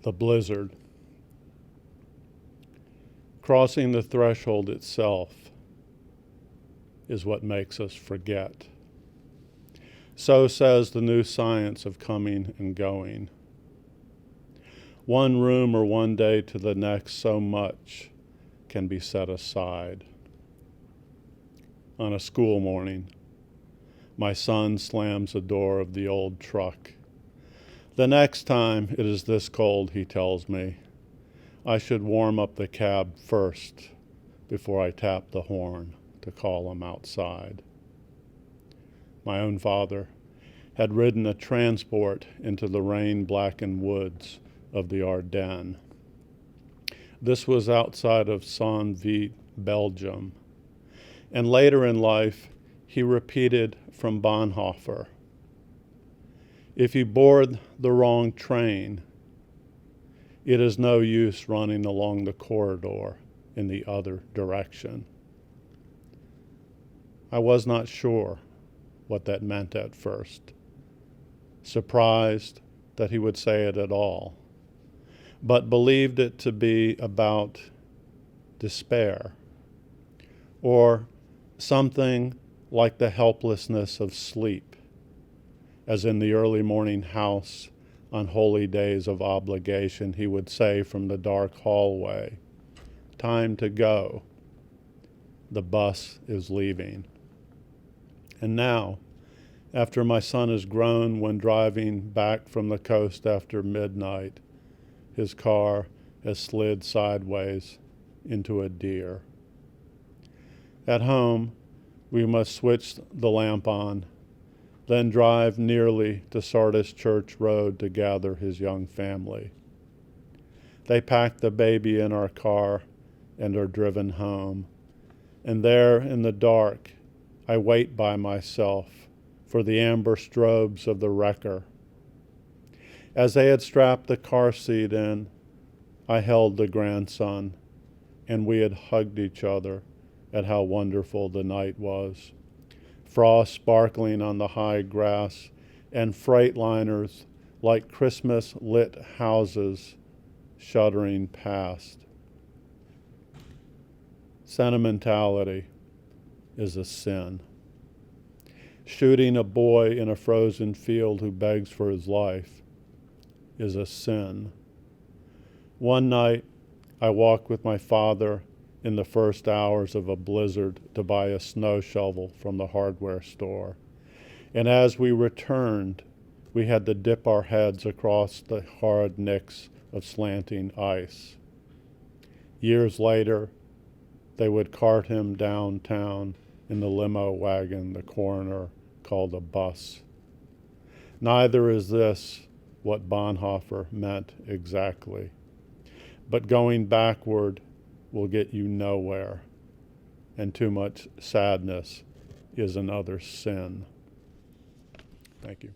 The blizzard. Crossing the threshold itself is what makes us forget. So says the new science of coming and going. One room or one day to the next, so much can be set aside. On a school morning, my son slams the door of the old truck. The next time it is this cold, he tells me, I should warm up the cab first before I tap the horn to call him outside. My own father had ridden a transport into the rain-blackened woods of the Ardennes. This was outside of Saint-Vit, Belgium, and later in life he repeated from Bonhoeffer, if you board the wrong train, it is no use running along the corridor in the other direction. I was not sure what that meant at first, surprised that he would say it at all, but believed it to be about despair, or something like the helplessness of sleep, as in the early morning house on holy days of obligation, he would say from the dark hallway, time to go. The bus is leaving. And now, after my son is grown, when driving back from the coast after midnight, his car has slid sideways into a deer. At home, we must switch the lamp on, then drive nearly to Sardis Church Road to gather his young family. They pack the baby in our car and are driven home. And there in the dark, I wait by myself for the amber strobes of the wrecker. As they had strapped the car seat in, I held the grandson, and we had hugged each other at how wonderful the night was. Frost sparkling on the high grass, and freightliners like Christmas-lit houses shuddering past. Sentimentality is a sin. Shooting a boy in a frozen field who begs for his life is a sin. One night, I walked with my father in the first hours of a blizzard to buy a snow shovel from the hardware store. And as we returned, we had to dip our heads across the hard nicks of slanting ice. Years later, they would cart him downtown in the limo wagon the coroner called a bus. Neither is this what Bonhoeffer meant exactly. But going backward will get you nowhere, and too much sadness is another sin. Thank you.